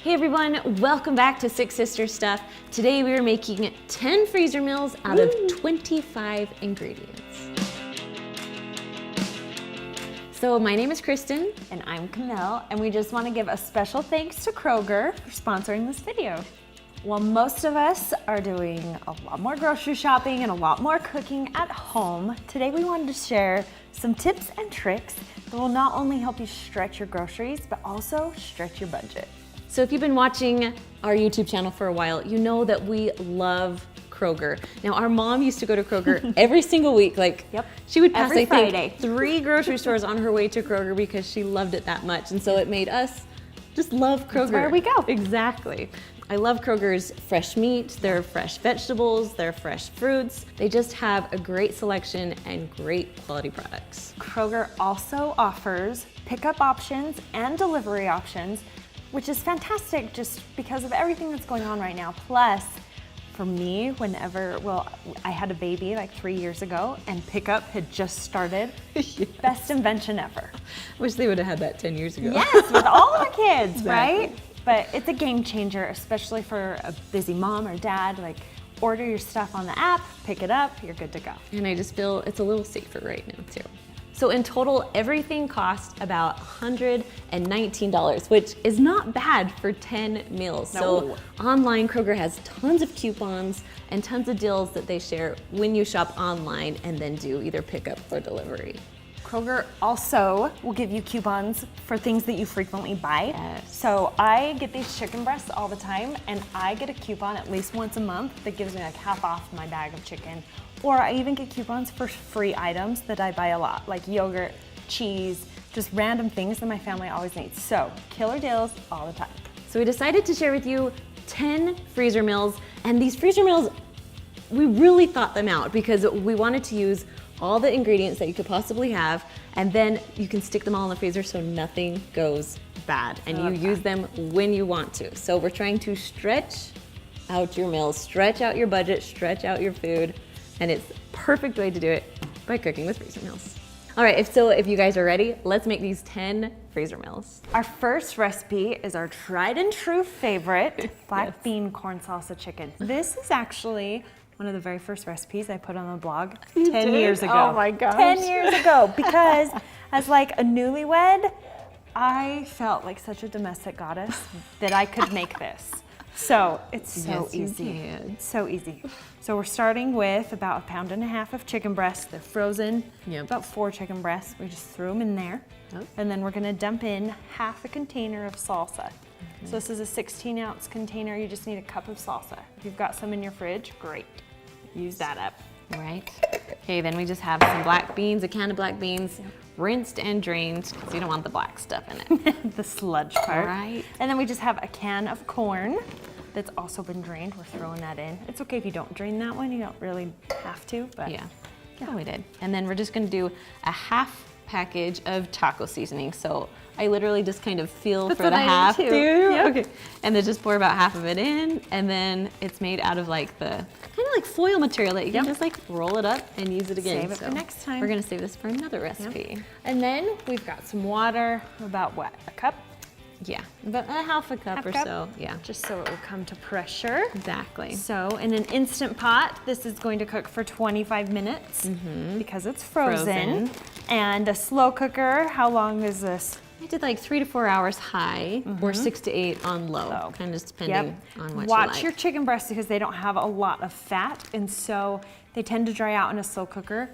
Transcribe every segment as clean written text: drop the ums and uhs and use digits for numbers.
Hey everyone, welcome back to Six Sisters Stuff. Today we are making 10 freezer meals out of 25 ingredients. So my name is Kristen. And I'm Camille, and we just want to give a special thanks to Kroger for sponsoring this video. While most of us are doing a lot more grocery shopping and a lot more cooking at home, today we wanted to share some tips and tricks that will not only help you stretch your groceries, but also stretch your budget. So if you've been watching our YouTube channel for a while, you know that we love Kroger. Now our mom used to go to Kroger every single week. She would pass, Every I think, Friday. 3 grocery stores on her way to Kroger because she loved it that much. And so it made us just love Kroger. That's where we go. Exactly. I love Kroger's fresh meat, their fresh vegetables, their fresh fruits. They just have a great selection and great quality products. Kroger also offers pickup options and delivery options, which is fantastic just because of everything that's going on right now. Plus, for me, I had a baby like 3 years ago and pickup had just started. Yes. Best invention ever. Wish they would have had that 10 years ago. Yes, with all our kids, Exactly. right? But it's a game changer, especially for a busy mom or dad. Like, order your stuff on the app, pick it up, you're good to go. And I just feel it's a little safer right now too. So in total, everything cost about $119, which is not bad for 10 meals. No. So online, Kroger has tons of coupons and tons of deals that they share when you shop online and then do either pickup or delivery. Kroger also will give you coupons for things that you frequently buy. Yes. So I get these chicken breasts all the time, and I get a coupon at least once a month that gives me like half off my bag of chicken. Or I even get coupons for free items that I buy a lot, like yogurt, cheese, just random things that my family always needs. So killer deals all the time. So we decided to share with you 10 freezer meals, and these freezer meals, we really thought them out because we wanted to use all the ingredients that you could possibly have, and then you can stick them all in the freezer so nothing goes bad, and you use them when you want to. So we're trying to stretch out your meals, stretch out your budget, stretch out your food, and it's the perfect way to do it by cooking with freezer meals. All right, if you guys are ready, let's make these 10 freezer meals. Our first recipe is our tried and true favorite, black bean corn salsa chicken. This is actually one of the very first recipes I put on the blog 10 years ago. Oh my gosh. 10 years ago, because as like a newlywed, I felt like such a domestic goddess that I could make this. So it's so Yes, you easy. can. It's so easy. So we're starting with about 1.5 pounds of chicken breasts. They're frozen. Yep. About 4 chicken breasts. We just threw them in there. Yep. And then we're gonna dump in half a container of salsa. So this is a 16-ounce container. You just need a cup of salsa. If you've got some in your fridge, great. Use that up. Right. Okay, then we just have some black beans, a can of black beans, rinsed and drained, because you don't want the black stuff in it. The sludge part. Right. And then we just have a can of corn that's also been drained. We're throwing that in. It's okay if you don't drain that one. You don't really have to, but Yeah, we did. And then we're just gonna do a half package of taco seasoning. So I literally just kind of feel That's for what the I do half. too. Do you? Yep. Okay. And then just pour about half of it in, and then it's made out of like the kind of like foil material that you can just like roll it up and use it again. Save it for next time. We're gonna save this for another recipe. And then we've got some water, about what, a cup? Yeah, about a half a cup Half or cup? so. Yeah, Just so it will come to pressure. exactly. So in an Instant Pot, this is going to cook for 25 minutes because it's frozen. And a slow cooker, how long is this? I did like 3 to 4 hours high, or 6 to 8 on low, kind of just depending on what Watch you like. your chicken breasts because they don't have a lot of fat, and so they tend to dry out in a slow cooker.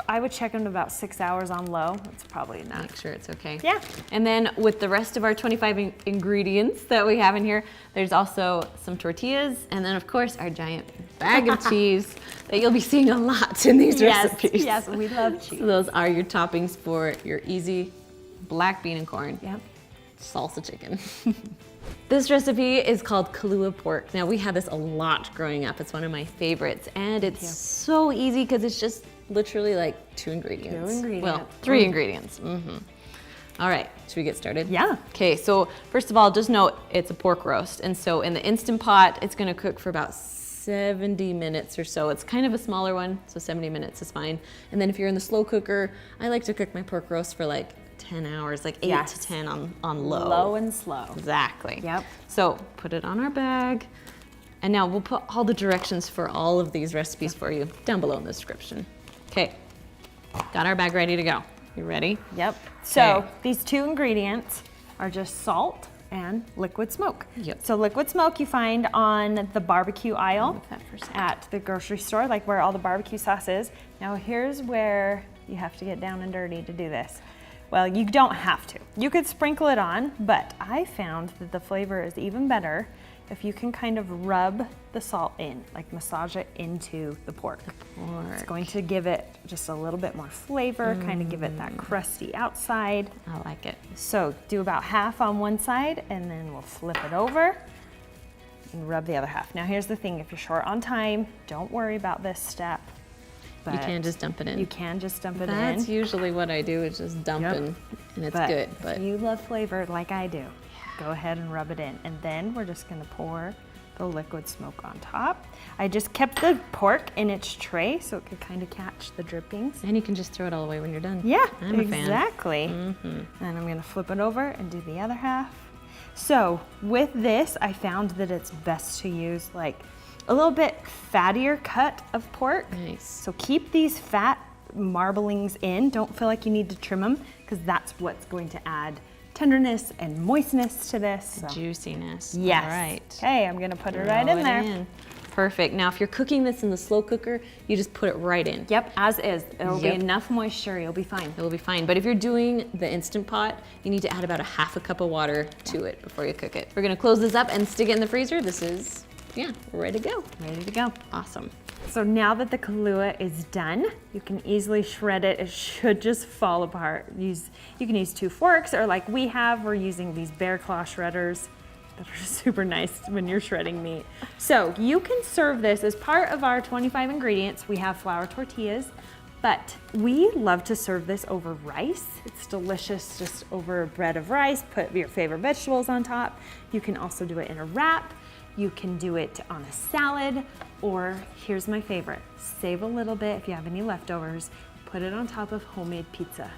I would check them to about 6 hours on low. That's probably enough. Make sure it's okay. Yeah. And then with the rest of our 25 ingredients that we have in here, there's also some tortillas, and then of course our giant bag of cheese that you'll be seeing a lot in these recipes. Yes, we love cheese. So those are your toppings for your easy black bean and corn Yep. salsa chicken. This recipe is called Kalua Pork. Now we had this a lot growing up. It's one of my favorites, and it's so easy because it's just literally like 2 ingredients. 2 ingredients. Well, 3 ingredients. All right, should we get started? Yeah. Okay, so first of all, just note it's a pork roast, and so in the Instant Pot, it's gonna cook for about 70 minutes or so. It's kind of a smaller one, so 70 minutes is fine. And then if you're in the slow cooker, I like to cook my pork roast for like 10 hours, like 8 Yes. to 10 on low. Low and slow. Exactly. Yep. So put it on our bag. And now we'll put all the directions for all of these recipes for you down below in the description. Okay, got our bag ready to go. You ready? Yep. So Okay. these 2 ingredients are just salt and liquid smoke. Yep. So liquid smoke you find on the barbecue aisle Move that for a second. at the grocery store, like where all the barbecue sauce is. Now here's where you have to get down and dirty to do this. Well, you don't have to. You could sprinkle it on, but I found that the flavor is even better if you can kind of rub the salt in, like massage it into the pork. It's going to give it just a little bit more flavor, kind of give it that crusty outside. I like it. So do about half on one side and then we'll flip it over and rub the other half. Now here's the thing, if you're short on time, don't worry about this step. You can just dump it in. You can just dump it That's in. usually what I do, is just dump Yep. in, and it's But good. But if you love flavor like I do, go ahead and rub it in. And then we're just gonna pour the liquid smoke on top. I just kept the pork in its tray so it could kind of catch the drippings. and you can just throw it all away when you're done. Yeah, I'm a fan. exactly. And I'm gonna flip it over and do the other half. So with this, I found that it's best to use like a little bit fattier cut of pork. Nice. So keep these fat marblings in. Don't feel like you need to trim them because that's what's going to add tenderness and moistness to this. So. Juiciness. Yes. All right. Okay, I'm gonna put it right Throw in it there. Perfect. Now, if you're cooking this in the slow cooker, you just put it right in. Yep, as is. It'll be Yep. enough moisture, you'll be fine. It will be fine. But if you're doing the Instant Pot, you need to add about a half a cup of water to it before you cook it. We're gonna close this up and stick it in the freezer. This is, yeah, we're ready to go. Ready to go. Awesome. So now that the Kalua is done, you can easily shred it. It should just fall apart. You can use 2 forks, or like we have, we're using these bear claw shredders that are super nice when you're shredding meat. So you can serve this as part of our 25 ingredients. We have flour tortillas, but we love to serve this over rice. It's delicious just over a bread of rice. Put your favorite vegetables on top. You can also do it in a wrap. You can do it on a salad, or here's my favorite, save a little bit if you have any leftovers, put it on top of homemade pizza.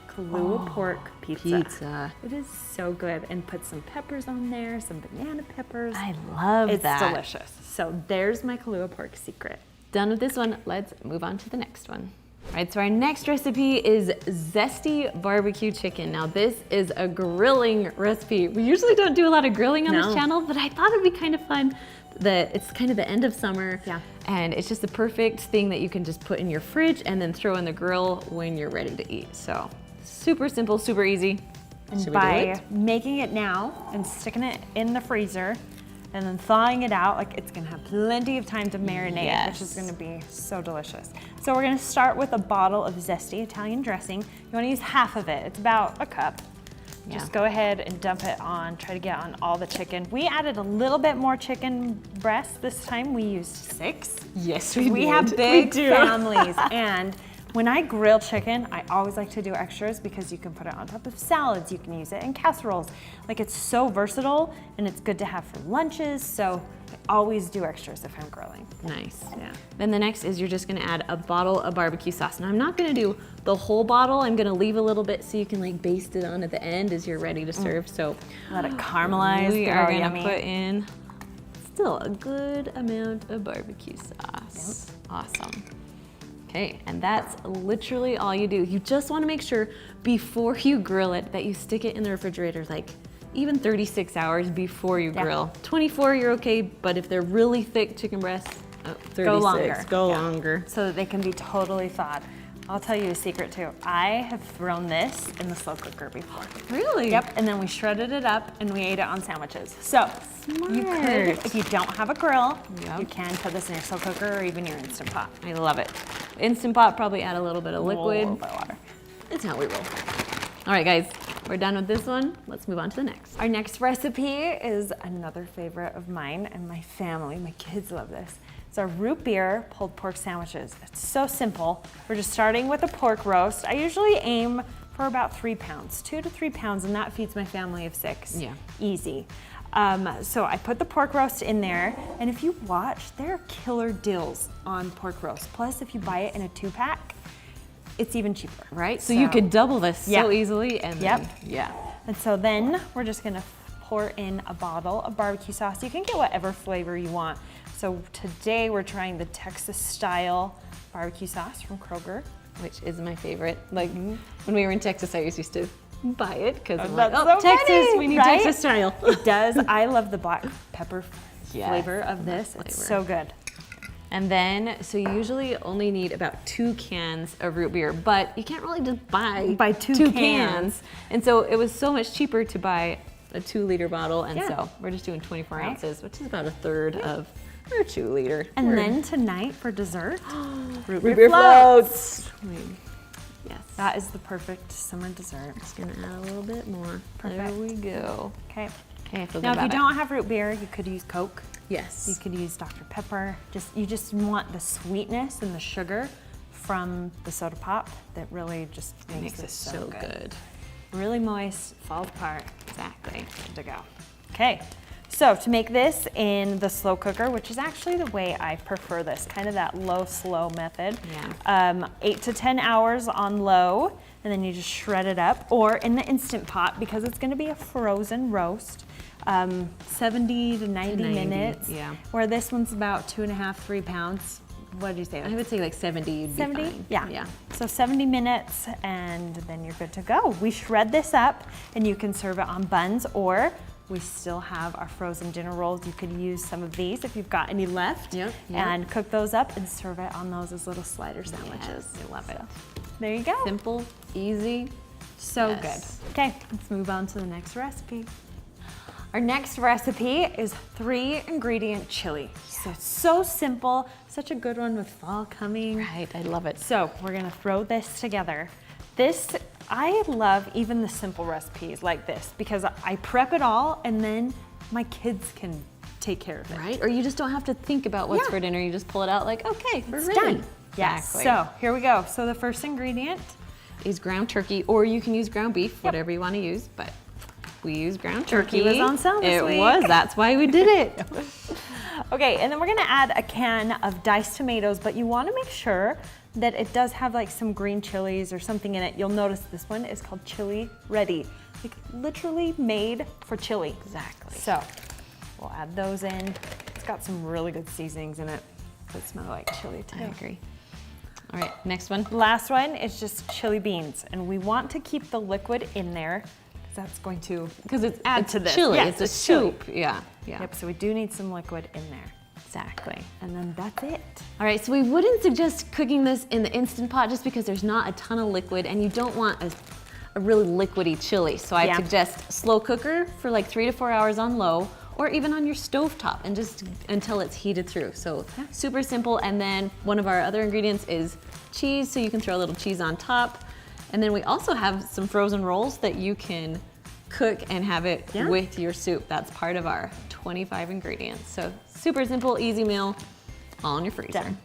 Kalua pork pizza. It is so good. And put some peppers on there, some banana peppers. I love It's that. delicious. So there's my Kalua pork secret. Done with this one, let's move on to the next one. All right, so our next recipe is Zesty BBQ Chicken. Now this is a grilling recipe. We usually don't do a lot of grilling on this No. channel, but I thought it'd be kind of fun. It's kind of the end of summer, Yeah. and it's just the perfect thing that you can just put in your fridge and then throw in the grill when you're ready to eat. So super simple, super easy. And Should we do by it? making it now and sticking it in the freezer and then thawing it out, like it's gonna have plenty of time to marinate, which is Yes. gonna be so delicious. So we're gonna start with a bottle of Zesty Italian dressing. You wanna use half of it, it's about a cup. Yeah. Just go ahead and dump it on, try to get on all the chicken. We added a little bit more chicken breast this time. We used 6. Yes, We have big families, and when I grill chicken, I always like to do extras because you can put it on top of salads, you can use it in casseroles. Like it's so versatile and it's good to have for lunches, so I always do extras if I'm grilling. Nice. Yeah. Then the next is you're just gonna add a bottle of barbecue sauce. Now I'm not gonna do the whole bottle. I'm gonna leave a little bit so you can like baste it on at the end as you're ready to serve. So Let it caramelize, we get are all gonna yummy. put in still a good amount of barbecue sauce. Awesome. Okay, and that's literally all you do. You just wanna make sure before you grill it that you stick it in the refrigerator like even 36 hours before you Yeah. grill. 24, you're okay, but if they're really thick chicken breasts, 36, Go longer. Go Yeah. longer. So that they can be totally thawed. I'll tell you a secret too. I have thrown this in the slow cooker before. Really? Yep, and then we shredded it up and we ate it on sandwiches. So you Smart. could, if you don't have a grill, Yep. you can put this in your slow cooker or even your Instant Pot. I love it. Instant Pot, probably add a little bit of A liquid. little bit of water. That's how we roll. All right, guys, we're done with this one. Let's move on to the next. Our next recipe is another favorite of mine and my family. My kids love this. It's our root beer pulled pork sandwiches. It's so simple. We're just starting with a pork roast. I usually aim for about 3 pounds, 2 to 3 pounds, and that feeds my family of 6. Yeah. Easy. So I put the pork roast in there, and if you watch, there are killer deals on pork roast. Plus, if you buy it in a 2-pack, it's even cheaper. Right? So you could double this so easily. And Yep. then, yeah. And so then we're just gonna pour in a bottle of barbecue sauce. You can get whatever flavor you want. So today we're trying the Texas style barbecue sauce from Kroger. Which is my favorite. Like when we were in Texas, I used to buy it because I'm that's like, so Texas, funny, we need right? Texas style. It does. I love the black pepper flavor of this. flavor. It's so good. And then, so you usually only need about 2 cans of root beer, but you can't really just buy two cans. And so it was so much cheaper to buy a 2-liter bottle. And so we're just doing 24 ounces, which is about a third of our 2-liter. And then tonight for dessert, root beer beer floats. Yes. That is the perfect summer dessert. Just gonna add a little bit more. Perfect. There we go. Okay. Okay, I feel Now, good if you about don't have root beer, you could use Coke. Yes. You could use Dr. Pepper. You just want the sweetness and the sugar from the soda pop that really just makes it so good. Really moist, falls apart. Exactly. Good to go. Okay. So to make this in the slow cooker, which is actually the way I prefer this, kind of that low-slow method. Yeah. 8 to 10 hours on low, and then you just shred it up, or in the Instant Pot because it's going to be a frozen roast. 70 to 90 minutes. Yeah. Where this one's about 2.5, 3 pounds. What did you say? I would say like 70. You'd 70? be fine. Yeah. So 70 minutes, and then you're good to go. We shred this up, and you can serve it on buns, or we still have our frozen dinner rolls. You could use some of these if you've got any left. Yep. And cook those up and serve it on those as little slider sandwiches. Yes, I love it. There you go. Simple, easy. So Yes. good. Okay, let's move on to the next recipe. Our next recipe is 3-ingredient chili. So simple, such a good one with fall coming. Right, I love it. So we're gonna throw this together. I love even the simple recipes like this because I prep it all and then my kids can take care of it. Right? Or you just don't have to think about what's for dinner. You just pull it out like, okay, we're ready. Done. Yes. Exactly. So here we go. So the first ingredient is ground turkey, or you can use ground beef, whatever you want to use, but we use ground turkey. Turkey was on sale this week. It was, that's why we did it. Okay, and then we're gonna add a can of diced tomatoes, but you wanna make sure that it does have like some green chilies or something in it. You'll notice this one is called Chili Ready. Like literally made for chili. Exactly. So we'll add those in. It's got some really good seasonings in it that smell like chili too. I agree. All right, next one. Last one is just chili beans, and we want to keep the liquid in there because that's going to add to this. Chili, Yes, it's a chili. soup. Yeah. Yep, so we do need some liquid in there. Exactly. And then that's it. All right, so we wouldn't suggest cooking this in the Instant Pot just because there's not a ton of liquid and you don't want a really liquidy chili. So I'd suggest slow cooker for like 3 to 4 hours on low, or even on your stovetop and just until it's heated through. So super simple. And then one of our other ingredients is cheese, so you can throw a little cheese on top. And then we also have some frozen rolls that you can cook and have it with your soup. That's part of our 25 ingredients. So super simple, easy meal, all in your freezer. Done.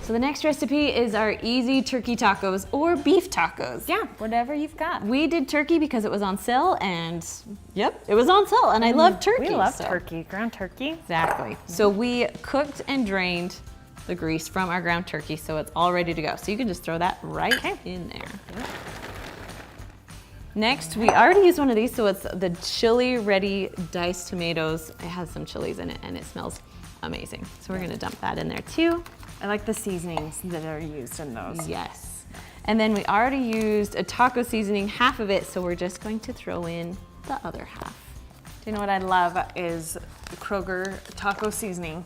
So the next recipe is our easy turkey tacos or beef tacos. Yeah, whatever you've got. We did turkey because it was on sale, and it was on sale, and I love turkey. We love turkey, ground turkey. Exactly. So we cooked and drained the grease from our ground turkey, so it's all ready to go. So you can just throw that right in there. Next, we already used one of these, so it's the Chili Ready diced tomatoes. It has some chilies in it, and it smells amazing. So we're gonna dump that in there too. I like the seasonings that are used in those. Yes. And then we already used a taco seasoning, half of it, so we're just going to throw in the other half. Do you know what I love is the Kroger taco seasoning.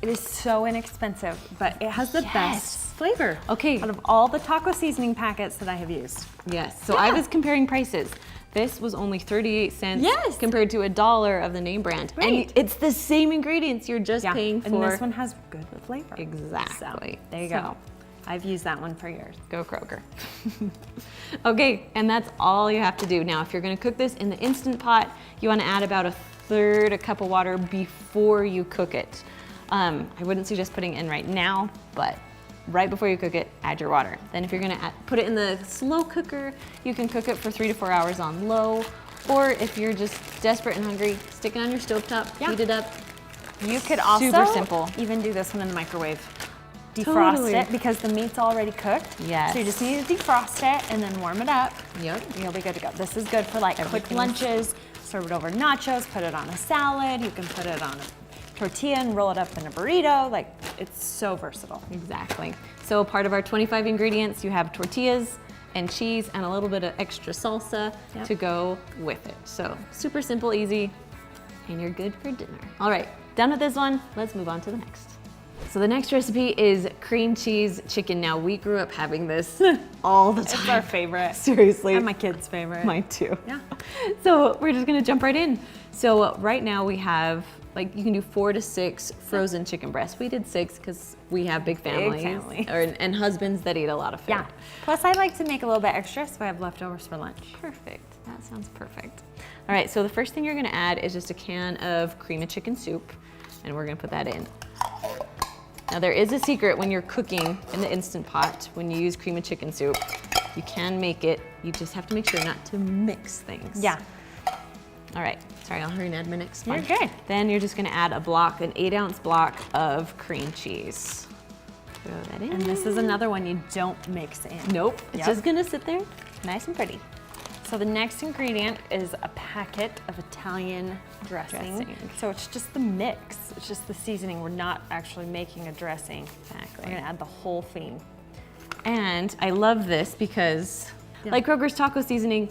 It is so inexpensive, but it has the best flavor. Okay. Out of all the taco seasoning packets that I have used. Yes, so I was comparing prices. This was only 38 cents compared to $1 of the name brand. Right. And it's the same ingredients, you're just paying for. And this one has good flavor. Exactly. So, there you go. I've used that one for years. Go Kroger. Okay, and that's all you have to do. Now, if you're gonna cook this in the Instant Pot, you wanna add about 1/3 cup of water before you cook it. I wouldn't suggest putting it in right now, but right before you cook it, add your water. Then if you're gonna put it in the slow cooker, you can cook it for 3 to 4 hours on low, or if you're just desperate and hungry, stick it on your stovetop, heat it up. You could also Super simple. even do this one in the microwave. defrost Totally. it because the meat's already cooked. Yes. So you just need to defrost it and then warm it up. Yep. You'll be good to go. This is good for like quick Everything's- lunches. Serve it over nachos, put it on a salad. You can put it on a tortilla and roll it up in a burrito. Like, it's so versatile. Exactly. So part of our 25 ingredients, you have tortillas and cheese and a little bit of extra salsa to go with it. So super simple, easy, and you're good for dinner. All right, done with this one. Let's move on to the next. So the next recipe is cream cheese chicken. Now, we grew up having this all the time. It's our favorite. Seriously. And my kids' favorite. Mine too. Yeah. So we're just gonna jump right in. So right now we have, like, you can do 4 to 6 frozen chicken breasts. We did 6 because we have big families. family. And husbands that eat a lot of food. Yeah. Plus, I like to make a little bit extra so I have leftovers for lunch. Perfect. That sounds perfect. All right, so the first thing you're gonna add is just a can of cream of chicken soup, and we're gonna put that in. Now, there is a secret when you're cooking in the Instant Pot. When you use cream of chicken soup, you can make it. You just have to make sure not to mix things. Yeah. All right. Sorry, I'll hurry and add my next You're one. good. Then you're just gonna add an 8-ounce block of cream cheese. Throw that in. And this is another one you don't mix in. Nope. It's Yep. just gonna sit there, nice and pretty. So the next ingredient is a packet of Italian dressing. So it's just the mix. It's just the seasoning. We're not actually making a dressing. Exactly. We're gonna add the whole thing. And I love this because, like Kroger's taco seasoning,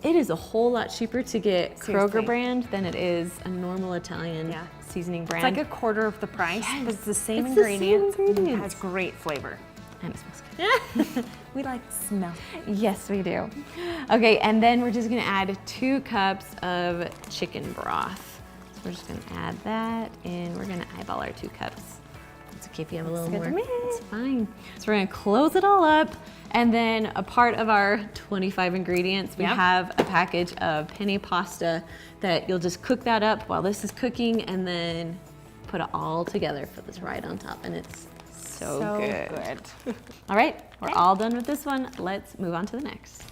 it is a whole lot cheaper to get Seriously. Kroger brand than it is a normal Italian seasoning brand. It's like a quarter of the price, but it's the same It's the same ingredients. and It ingredients. has great flavor. And it smells good. We like the smell. Yes, we do. Okay, and then we're just gonna add 2 cups of chicken broth. So we're just gonna add that in. We're gonna eyeball our 2 cups. It's okay if you have a little good more. to me. It's fine. So we're gonna close it all up. And then a part of our 25 ingredients, we have a package of penne pasta that you'll just cook that up while this is cooking and then put it all together, put this right on top, and it's so good. All right, we're all done with this one. Let's move on to the next.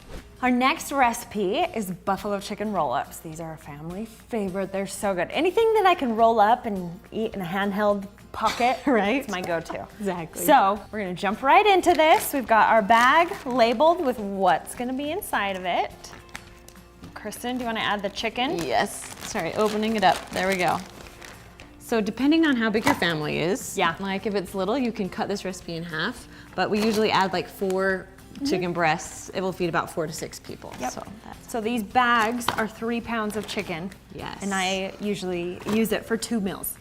Our next recipe is buffalo chicken roll-ups. These are a family favorite. They're so good. Anything that I can roll up and eat in a handheld pocket, Right. it's my go-to. Exactly. So we're gonna jump right into this. We've got our bag labeled with what's gonna be inside of it. Kristen, do you wanna add the chicken? Yes, sorry, opening it up. There we go. So depending on how big your family is, like if it's little, you can cut this recipe in half, but we usually add like 4 chicken breasts. It will feed about 4 to 6 people. Yep. So that's, So these bags are 3 pounds of chicken. Yes. And I usually use it for 2 meals.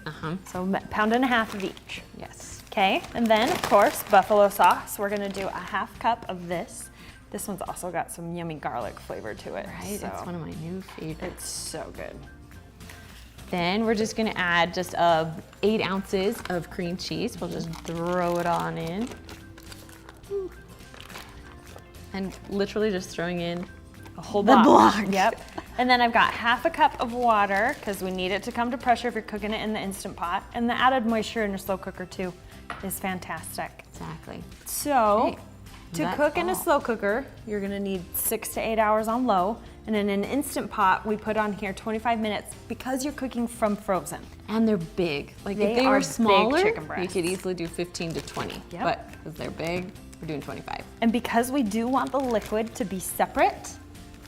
So a pound and a half of each. yes. Okay, and then of course, buffalo sauce. We're gonna do a half cup of this. This one's also got some yummy garlic flavor to it. Right, so it's one of my new favorites. it's so good. Then we're just gonna add just 8 ounces of cream cheese. We'll just throw it on in. And literally just throwing in A whole the block. Yep. And then I've got half a cup of water because we need it to come to pressure if you're cooking it in the Instant Pot. And the added moisture in your slow cooker too is fantastic. Exactly. So Okay, to that's cook in a all. slow cooker, you're gonna need 6 to 8 hours on low. And in an Instant Pot, we put on here 25 minutes because you're cooking from frozen. And they're big. Like They if they are were big smaller, chicken you breasts. could easily do 15 to 20. Yep. But because they're big, we're doing 25. And because we do want the liquid to be separate,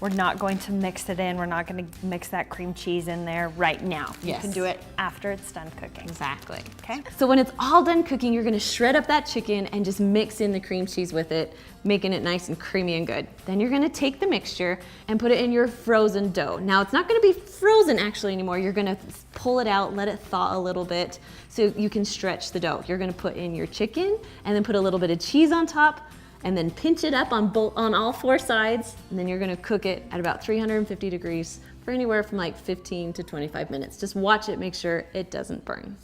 we're not going to mix it in. We're not going to mix that cream cheese in there right now. You Yes. can do it after it's done cooking. Exactly. Okay. So when it's all done cooking, you're gonna shred up that chicken and just mix in the cream cheese with it, making it nice and creamy and good. Then you're gonna take the mixture and put it in your frozen dough. Now it's not gonna be frozen actually anymore. You're gonna pull it out, let it thaw a little bit so you can stretch the dough. You're gonna put in your chicken and then put a little bit of cheese on top and then pinch it up on all 4 sides. And then you're gonna cook it at about 350 degrees for anywhere from like 15 to 25 minutes. Just watch it, make sure it doesn't burn.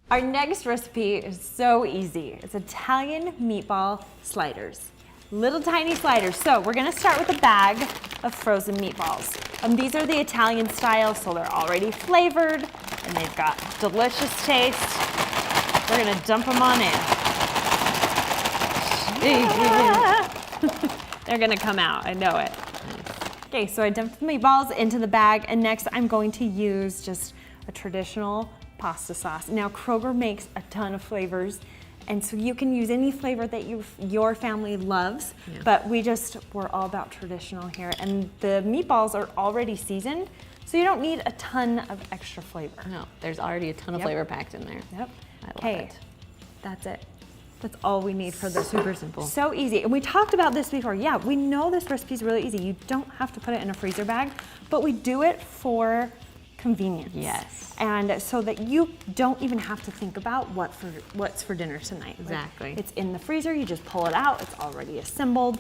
Our next recipe is so easy. It's Italian meatball sliders. Little tiny sliders. So we're gonna start with a bag of frozen meatballs. These are the Italian style, so they're already flavored and they've got delicious taste. We're gonna dump them on in. They're gonna come out, I know it. Okay, so I dumped the meatballs into the bag, and next I'm going to use just a traditional pasta sauce. Now Kroger makes a ton of flavors, and so you can use any flavor that your family loves, but we're all about traditional here. And the meatballs are already seasoned, so you don't need a ton of extra flavor. No, there's already a ton of flavor packed in there. Yep. I love Okay, it. that's it. That's all we need for this. Super simple. So easy. And we talked about this before. Yeah, we know this recipe is really easy. You don't have to put it in a freezer bag, but we do it for convenience. Yes. And so that you don't even have to think about what's for dinner tonight. Exactly. Like, it's in the freezer, you just pull it out, it's already assembled.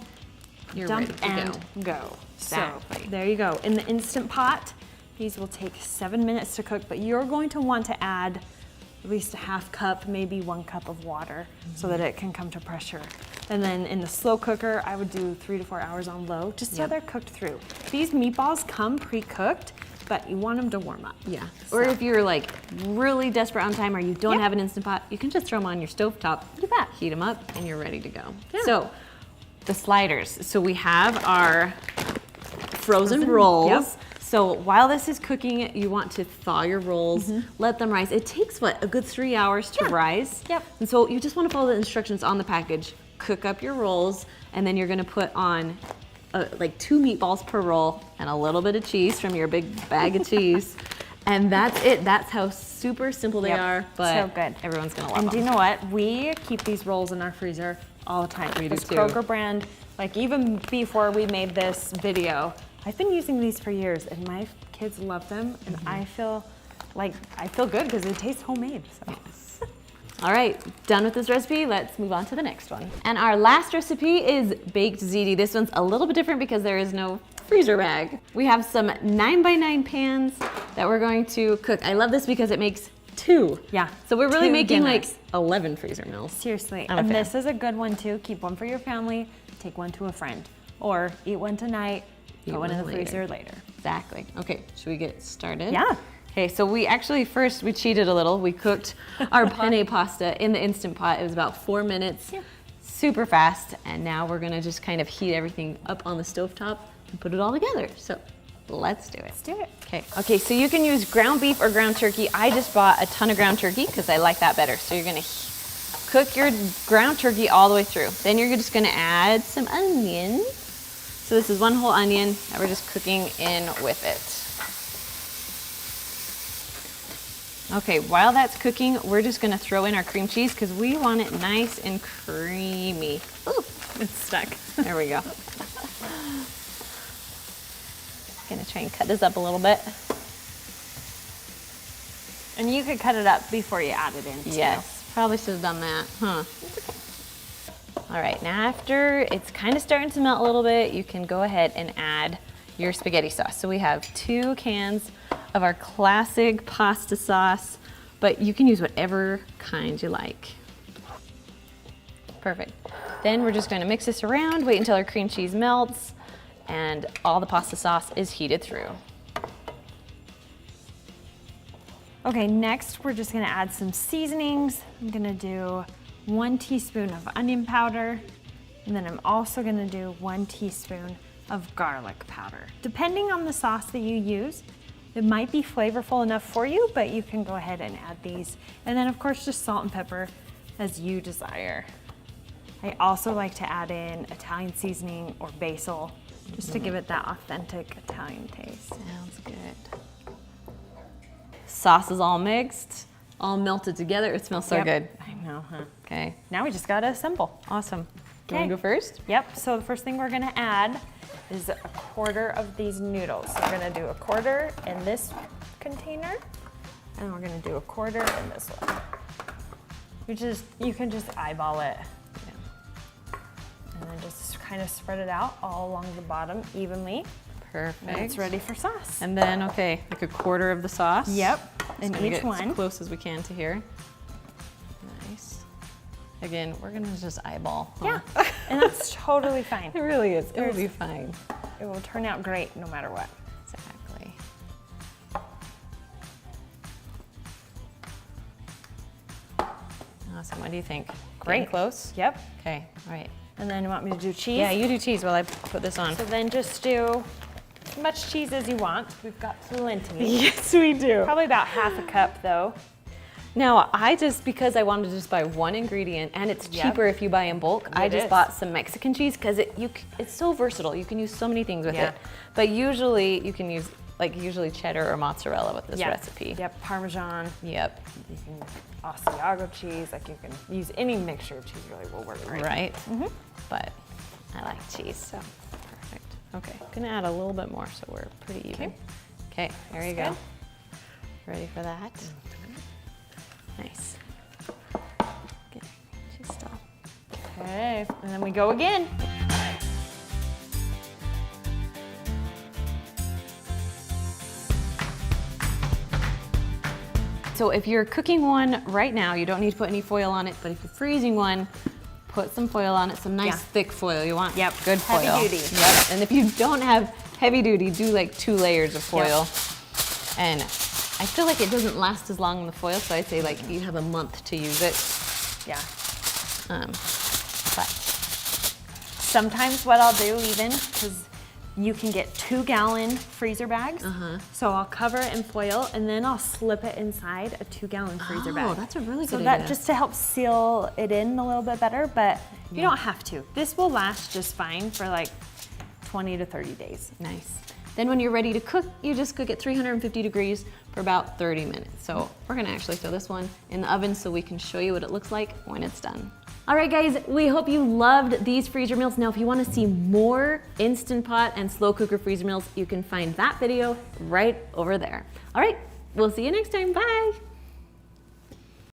You're Dump ready to and go. Exactly. So there you go. In the Instant Pot, these will take 7 minutes to cook, but you're going to want to add at least a half cup, maybe 1 cup of water so that it can come to pressure. And then in the slow cooker, I would do 3 to 4 hours on low, just so they're cooked through. These meatballs come pre-cooked, but you want them to warm up. Yeah. So. Or if you're like really desperate on time or you don't have an Instant Pot, you can just throw them on your stovetop. You bet. Heat them up and you're ready to go. Yeah. So the sliders. So we have our frozen rolls. Yep. So while this is cooking, you want to thaw your rolls, let them rise. It takes what, a good 3 hours to rise? Yep. And so you just want to follow the instructions on the package. Cook up your rolls, and then you're going to put on like 2 meatballs per roll and a little bit of cheese from your big bag of cheese. And that's it. That's how super simple they are, but so good. Everyone's going to love And them. do you know what? We keep these rolls in our freezer all the time. We do This too. Kroger brand, like even before we made this video, I've been using these for years, and my kids love them, and I feel good because it tastes homemade. So. All right, done with this recipe. Let's move on to the next one. And our last recipe is baked ziti. This one's a little bit different because there is no freezer bag. We have some 9x9 pans that we're going to cook. I love this because it makes 2. Yeah. So we're really 2 making dinners. like 11 freezer meals. Seriously, I'm a and fan. this is a good one too. Keep one for your family, take one to a friend, or eat one tonight, Eat put one in the one freezer later. Exactly. Okay, should we get started? Yeah. Okay, so we actually first, we cheated a little. We cooked our penne pasta in the Instant Pot. It was about 4 minutes, super fast. And now we're gonna just kind of heat everything up on the stovetop and put it all together. So let's do it. Let's do it. Okay, so you can use ground beef or ground turkey. I just bought a ton of ground turkey because I like that better. So you're gonna cook your ground turkey all the way through. Then you're just gonna add some onions. So this is 1 whole onion that we're just cooking in with it. Okay, while that's cooking, we're just gonna throw in our cream cheese because we want it nice and creamy. Ooh, It's stuck. there we go. Gonna try and cut this up a little bit. And you could cut it up before you add it in too. Yes, probably should have done that, huh? All right, now after it's kind of starting to melt a little bit, you can go ahead and add your spaghetti sauce. So we have 2 cans of our classic pasta sauce, but you can use whatever kind you like. Perfect. Then we're just gonna mix this around, wait until our cream cheese melts, and all the pasta sauce is heated through. Okay, next we're just gonna add some seasonings. I'm gonna do 1 teaspoon of onion powder, and then I'm also gonna do 1 teaspoon of garlic powder. Depending on the sauce that you use, it might be flavorful enough for you, but you can go ahead and add these. And then of course, just salt and pepper as you desire. I also like to add in Italian seasoning or basil, just to give it that authentic Italian taste. Sounds good. Sauce is all mixed, all melted together. It smells so Yep. good. I know, huh? Okay, Now we just gotta assemble. awesome. Do you Okay. wanna go first? Yep, so the first thing we're gonna add is 1/4 of these noodles. So we're gonna do 1/4 in this container, and we're gonna do 1/4 in this one. You can just eyeball it. And then just kind of spread it out all along the bottom evenly. Perfect. And it's ready for sauce. And then, okay, like 1/4 of the sauce. Yep, in Gonna each get one. as close as we can to here. Nice. Again, we're gonna just eyeball. Huh? Yeah, and that's totally fine. It really is. It will be fine. It will turn out great no matter what. Exactly. Awesome. What do you think? Great. Getting close? Yep, Okay. All right. and then you want me to do cheese? Yeah, you do cheese while I put this on. So then just do as much cheese as you want. We've got plenty. Yes, we do. Probably about 1/2 cup though. Now, because I wanted to just buy one ingredient, and it's cheaper if you buy in bulk, I just bought some Mexican cheese because it's so versatile. You can use so many things with it. But usually you can use usually cheddar or mozzarella with this recipe. Yep, Parmesan. Yep. You can Asiago cheese, like you can use any mixture of cheese really will work great. Right? But I like cheese, so perfect. Okay, gonna add a little bit more so we're pretty even. Okay, there you go. Ready for that? Nice. Good. She's still. Okay, and then we go again. So if you're cooking one right now, you don't need to put any foil on it, but if you're freezing one, put some foil on it, some nice thick foil. You want good foil. Heavy duty. Yep. And if you don't have heavy duty, do like 2 layers of foil. And I feel like it doesn't last as long in the foil, so I'd say like you have a month to use it. Yeah. But sometimes what I'll do even, because you can get 2-gallon freezer bags. So I'll cover it in foil and then I'll slip it inside a 2-gallon freezer bag. Oh, that's a really good So idea. that just to help seal it in a little bit better, but you don't have to. This will last just fine for like 20 to 30 days. Nice. Then when you're ready to cook, you just cook at 350 degrees for about 30 minutes. So we're gonna actually throw this one in the oven so we can show you what it looks like when it's done. All right, guys, we hope you loved these freezer meals. Now, if you wanna see more Instant Pot and slow cooker freezer meals, you can find that video right over there. All right, we'll see you next time, bye.